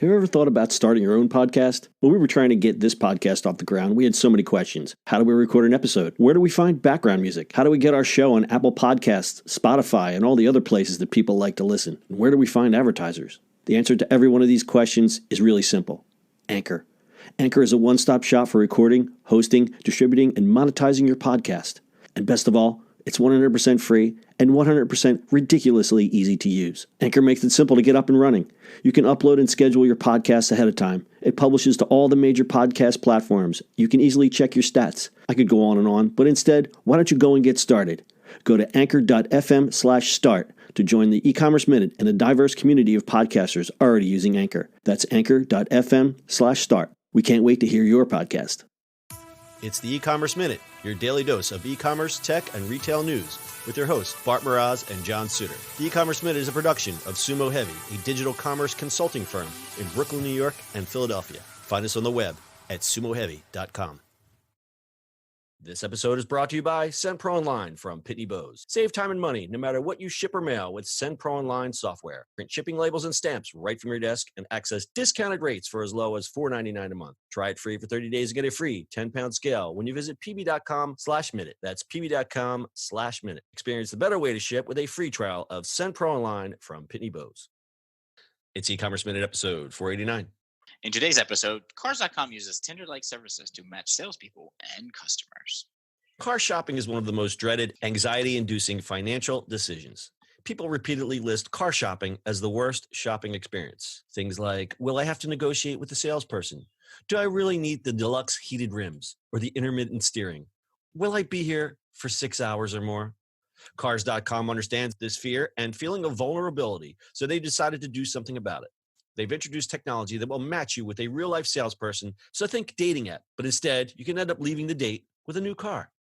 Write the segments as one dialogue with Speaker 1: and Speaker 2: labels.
Speaker 1: Have you ever thought about starting your own podcast? When we were trying to get this podcast off the ground, we had so many questions. How do we record an episode? Where do we find background music? How do we get our show on Apple Podcasts, Spotify, and all the other places that people like to listen? And where do we find advertisers? The answer to every one of these questions is really simple. Anchor. Anchor is a one-stop shop for recording, hosting, distributing, and monetizing your podcast. And best of all, it's 100% free and 100% ridiculously easy to use. Anchor makes it simple to get up and running. You can upload and schedule your podcast ahead of time. It publishes to all the major podcast platforms. You can easily check your stats. I could go on, but instead, why don't you go and get started? Go to anchor.fm/start to join the e-commerce minute and a diverse community of podcasters already using Anchor. That's anchor.fm/start. We can't wait to hear your podcast.
Speaker 2: It's the e-commerce minute, your daily dose of e-commerce, tech, and retail news with your hosts, Bart Mraz and John Suter. The e-commerce minute is a production of Sumo Heavy, a digital commerce consulting firm in Brooklyn, New York, and Philadelphia. Find us on the web at sumoheavy.com. This episode is brought to you by SendPro Online from Pitney Bowes. Save time and money no matter what you ship or mail with SendPro Online software. Print shipping labels and stamps right from your desk and access discounted rates for as low as $4.99 a month. Try it free for 30 days and get a free 10-pound scale when you visit pb.com/minute. That's pb.com/minute. Experience the better way to ship with a free trial of SendPro Online from Pitney Bowes. It's e-commerce minute episode 489.
Speaker 3: In today's episode, Cars.com uses Tinder-like services to match salespeople and customers.
Speaker 2: Car shopping is one of the most dreaded, anxiety-inducing financial decisions. People repeatedly list car shopping as the worst shopping experience. Things like, will I have to negotiate with the salesperson? Do I really need the deluxe heated rims or the intermittent steering? Will I be here for 6 hours or more? Cars.com understands this fear and feeling of vulnerability, so they decided to do something about it. They've introduced technology that will match you with a real-life salesperson, so think dating app, but instead, you can end up leaving the date with a new car.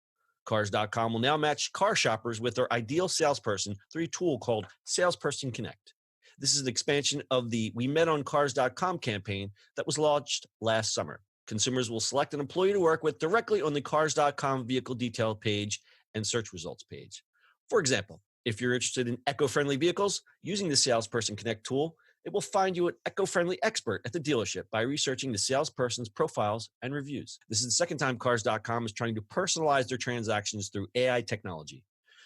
Speaker 2: Cars.com will now match car shoppers with their ideal salesperson through a tool called Salesperson Connect. This is an expansion of the We Met on Cars.com campaign that was launched last summer. Consumers will select an employee to work with directly on the Cars.com vehicle detail page and search results page. For example, if you're interested in eco-friendly vehicles, using the Salesperson Connect tool, it will find you an eco-friendly expert at the dealership by researching the salesperson's profiles and reviews. This is the second time Cars.com is trying to personalize their transactions through AI technology.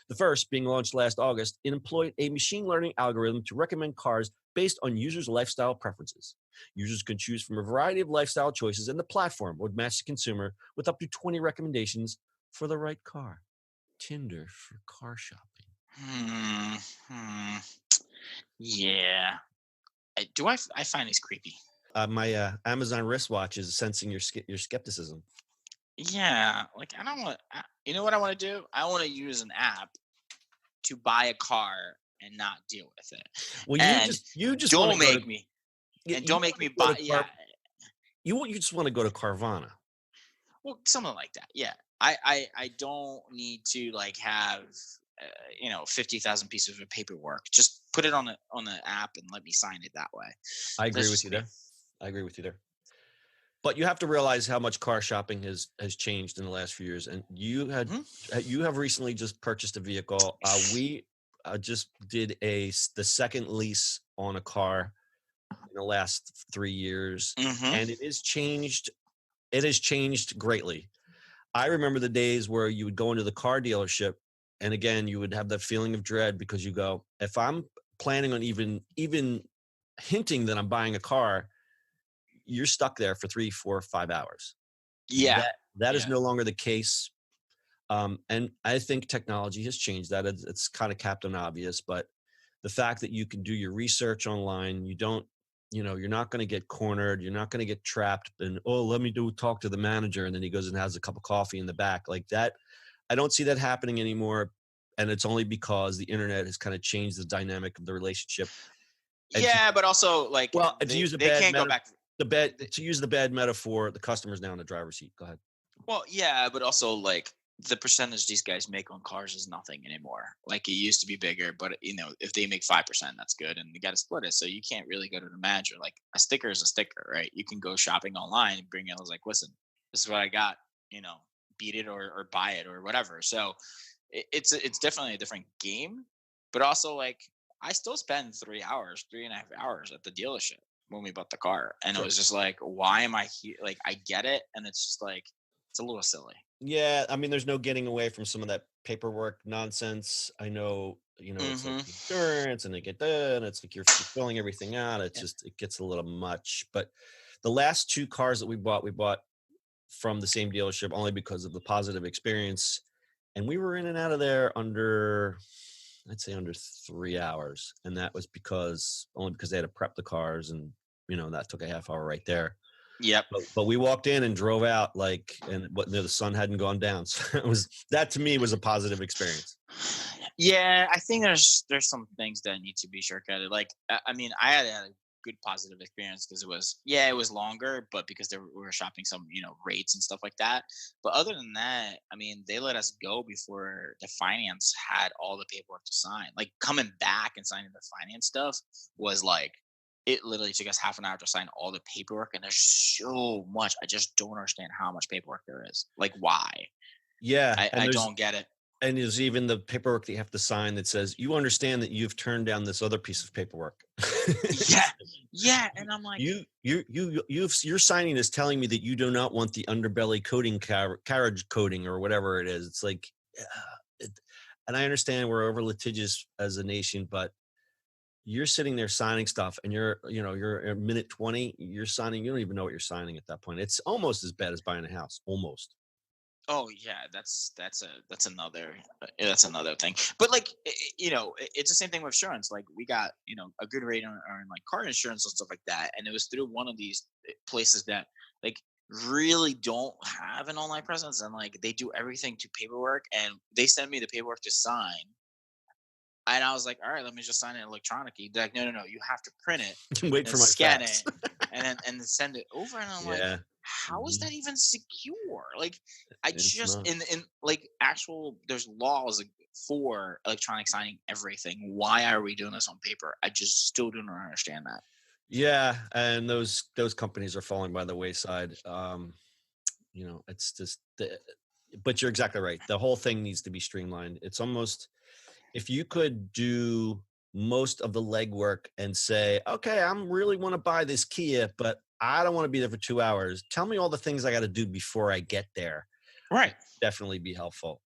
Speaker 2: The first, being launched last August, it employed a machine learning algorithm to recommend cars based on users' lifestyle preferences. Users could choose from a variety of lifestyle choices, and the platform would match the consumer with up to 20 recommendations for the right car. Tinder for car shopping.
Speaker 3: Yeah. I find these creepy.
Speaker 2: My Amazon wristwatch is sensing your skepticism.
Speaker 3: Yeah, like I don't want. You know what I want to do? I want to use an app to buy a car and not deal with it.
Speaker 2: Well,
Speaker 3: and
Speaker 2: you just
Speaker 3: don't
Speaker 2: wanna
Speaker 3: make me. And don't make me buy. Yeah.
Speaker 2: You just want to go to Carvana.
Speaker 3: Well, something like that. Yeah. I don't need to like have 50,000 pieces of paperwork. Just put it on the app and let me sign it that way.
Speaker 2: I agree with you there. But you have to realize how much car shopping has changed in the last few years. And you have recently just purchased a vehicle. We just did the second lease on a car in the last 3 years, and it has changed. It has changed greatly. I remember the days where you would go into the car dealership, and again, you would have that feeling of dread because you go, if I'm planning on even hinting that I'm buying a car, you're stuck there for 3, 4, 5 hours.
Speaker 3: Yeah.
Speaker 2: That is no longer the case. And I think technology has changed that. It's kind of Captain Obvious, but the fact that you can do your research online, you're not going to get cornered. You're not going to get trapped and, let me talk to the manager. And then he goes and has a cup of coffee in the back like that. I don't see that happening anymore. And it's only because the internet has kind of changed the dynamic of the relationship.
Speaker 3: But also like,
Speaker 2: to use the bad metaphor, the customer's now in the driver's seat. Go ahead.
Speaker 3: Well, yeah, but also like the percentage these guys make on cars is nothing anymore. Like it used to be bigger, but if they make 5%, that's good. And you got to split it. So you can't really go to the manager. Like a sticker is a sticker, right? You can go shopping online and bring it. I was like, listen, this is what I got, beat it or buy it or whatever. So it's definitely a different game, but also like I still spend 3.5 hours at the dealership. when we bought the car, and it
Speaker 2: Sure.
Speaker 3: was just like, why am I here? Like, I get it, and it's just like it's a little silly.
Speaker 2: Yeah, I mean, there's no getting away from some of that paperwork nonsense. I know, it's like
Speaker 3: Mm-hmm.
Speaker 2: insurance and they get done. It's like you're filling everything out. It's
Speaker 3: Yeah.
Speaker 2: just, it gets a little much. But the last two cars that we bought from the same dealership only because of the positive experience. And we were in and out of there under, I'd say under 3 hours. And that was only because they had to prep the cars and, that took a half hour right there.
Speaker 3: Yep.
Speaker 2: But we walked in and drove out the sun hadn't gone down. So that to me was a positive experience.
Speaker 3: Yeah, I think there's some things that need to be shortcutted. Like, I mean, I had a good positive experience because it was longer, but because we were shopping some rates and stuff like that. But other than that, I mean, they let us go before the finance had all the paperwork to sign. Like, coming back and signing the finance stuff was like, it literally took us half an hour to sign all the paperwork, and there's so much. I just don't understand how much paperwork there is. Like, why?
Speaker 2: Yeah,
Speaker 3: I don't get it.
Speaker 2: and there's even the paperwork that you have to sign that says you understand that you've turned down this other piece of paperwork.
Speaker 3: Yeah, yeah, and I'm like,
Speaker 2: You're signing this telling me that you do not want the underbelly coating, carriage coating, or whatever it is. It's like, and I understand we're over litigious as a nation, but you're sitting there signing stuff, and you're at minute 20. You're signing. You don't even know what you're signing at that point. It's almost as bad as buying a house. Almost.
Speaker 3: oh yeah, that's another thing. But like, it's the same thing with insurance. Like, we got a good rate on like car insurance and stuff like that, and it was through one of these places that like really don't have an online presence, and like they do everything to paperwork, and they send me the paperwork to sign. And I was like, all right, let me just sign it electronically. They're like, no, you have to print it
Speaker 2: Wait
Speaker 3: and
Speaker 2: for my
Speaker 3: scan
Speaker 2: fax.
Speaker 3: it and then send it over. And I'm like,
Speaker 2: Yeah.
Speaker 3: how is
Speaker 2: Mhm.
Speaker 3: that even secure? Like, I
Speaker 2: It's
Speaker 3: just
Speaker 2: not.
Speaker 3: in like actual there's laws for electronic signing everything. Why are we doing this on paper? I just still don't understand that.
Speaker 2: Yeah, and those companies are falling by the wayside. It's just but you're exactly right. The whole thing needs to be streamlined. It's almost, if you could do most of the legwork and say, okay, I'm really want to buy this Kia, but I don't want to be there for 2 hours. Tell me all the things I got to do before I get there.
Speaker 3: Right.
Speaker 2: Definitely be helpful.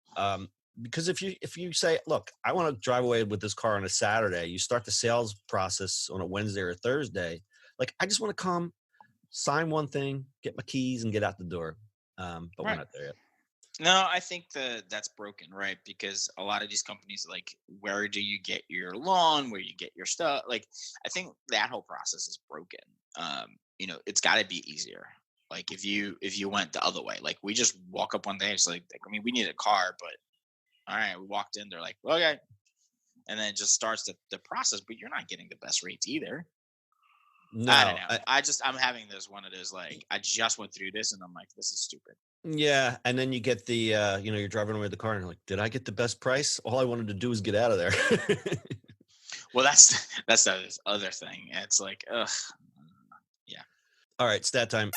Speaker 2: Because if you say, look, I want to drive away with this car on a Saturday, you start the sales process on a Wednesday or Thursday. Like, I just want to come, sign one thing, get my keys, and get out the door. But we're
Speaker 3: Right.
Speaker 2: not there yet.
Speaker 3: No, I think that's broken, right? Because a lot of these companies, like, where do you get your lawn? Where you get your stuff? Like, I think that whole process is broken. It's got to be easier. Like, if you went the other way, like, we just walk up one day, it's like I mean, we need a car, but all right, we walked in, they're like, okay, and then it just starts the process. But you're not getting the best rates either. I don't
Speaker 2: No,
Speaker 3: know. I'm having this one of those, like, I just went through this, and I'm like, this is stupid.
Speaker 2: yeah, and then you get the, you're driving away with the car, and you're like, did I get the best price? All I wanted to do was get out of there.
Speaker 3: Well, that's the other thing. It's like, ugh, yeah.
Speaker 2: All right, stat time.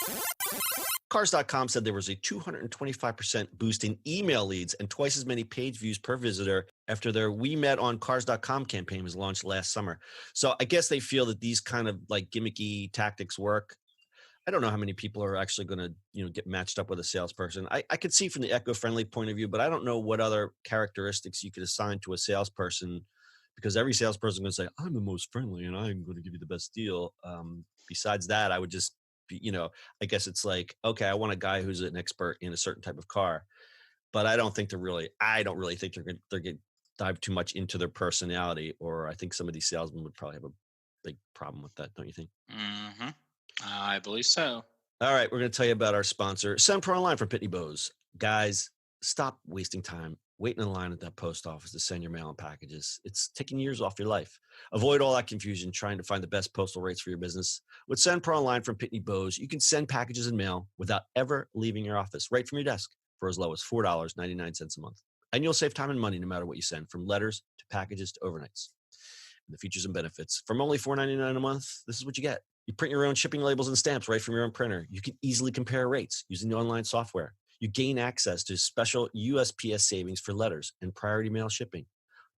Speaker 2: Cars.com said there was a 225% boost in email leads and twice as many page views per visitor after their We Met on Cars.com campaign was launched last summer. So I guess they feel that these kind of like gimmicky tactics work. I don't know how many people are actually going to, get matched up with a salesperson. I could see from the eco-friendly point of view, but I don't know what other characteristics you could assign to a salesperson, because every salesperson is going to say, I'm the most friendly and I'm going to give you the best deal. Besides that, I would just be, I guess it's like, okay, I want a guy who's an expert in a certain type of car, but I don't really think they're going to dive too much into their personality, or I think some of these salesmen would probably have a big problem with that. Don't you think?
Speaker 3: Mm-hmm. I believe so.
Speaker 2: All right, we're going to tell you about our sponsor, Send Pro Online from Pitney Bowes. Guys, stop wasting time waiting in line at that post office to send your mail and packages. It's taking years off your life. Avoid all that confusion trying to find the best postal rates for your business. With Send Pro Online from Pitney Bowes, you can send packages and mail without ever leaving your office, right from your desk, for as low as $4.99 a month. And you'll save time and money no matter what you send, from letters to packages to overnights. And the features and benefits. From only $4.99 a month, this is what you get. You print your own shipping labels and stamps right from your own printer. You can easily compare rates using the online software. You gain access to special USPS savings for letters and priority mail shipping.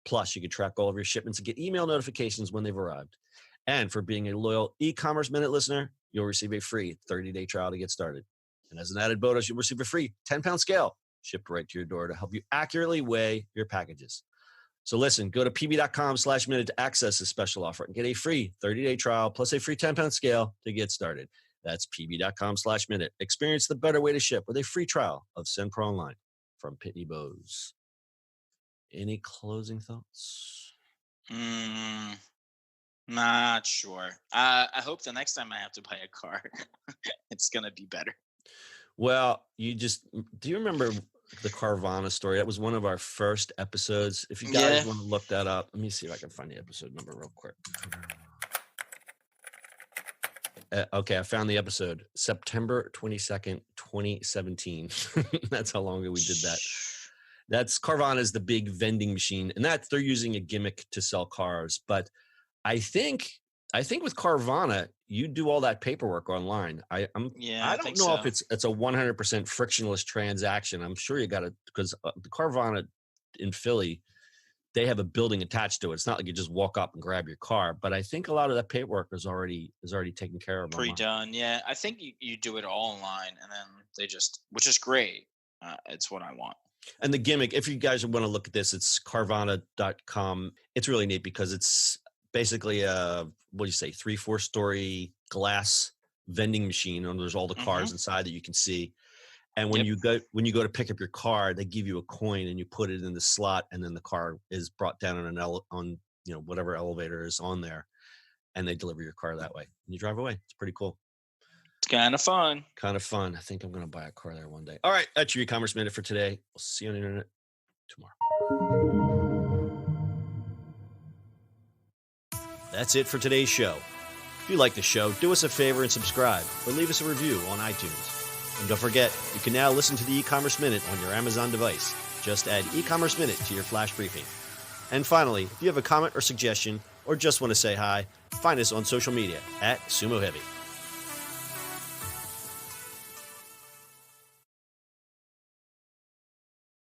Speaker 2: Plus, you can track all of your shipments and get email notifications when they've arrived. And for being a loyal e-commerce minute listener, you'll receive a free 30-day trial to get started. And as an added bonus, you'll receive a free 10-pound scale shipped right to your door to help you accurately weigh your packages. So listen, go to pb.com/minute to access this special offer and get a free 30-day trial plus a free 10-pound scale to get started. That's pb.com/minute. Experience the better way to ship with a free trial of SendPro Online from Pitney Bowes. Any closing thoughts?
Speaker 3: Not sure. I hope the next time I have to buy a car, it's going to be better.
Speaker 2: Well, do you remember the Carvana story? That was one of our first episodes. If you guys want to look that up, let me see if I can find the episode number real quick. Okay, I found the episode. September 22nd, 2017. That's how long ago we did that. That's Carvana is the big vending machine, and that they're using a gimmick to sell cars. But I think with Carvana, you do all that paperwork online. I don't know if it's a 100% frictionless transaction. I'm sure you got to, because the Carvana in Philly, they have a building attached to it. It's not like you just walk up and grab your car. But I think a lot of that paperwork is already taken care of.
Speaker 3: Pre-done. Yeah, I think you do it all online, and then they just, which is great. It's what I want.
Speaker 2: And the gimmick, if you guys want to look at this, it's Carvana.com. It's really neat because it's basically a 3-4 story glass vending machine, and there's all the cars inside that you can see. And when you go to pick up your car, they give you a coin and you put it in the slot, and then the car is brought down on whatever elevator is on there, and they deliver your car that way. And you drive away. It's pretty cool.
Speaker 3: It's kind of fun.
Speaker 2: I think I'm going to buy a car there one day. All right, that's your e-commerce minute for today. We'll see you on the internet tomorrow. That's it for today's show. If you like the show, do us a favor and subscribe, or leave us a review on iTunes. And don't forget, you can now listen to the e-commerce minute on your Amazon device. Just add e-commerce minute to your flash briefing. And finally, if you have a comment or suggestion, or just want to say hi, find us on social media @SumoHeavy.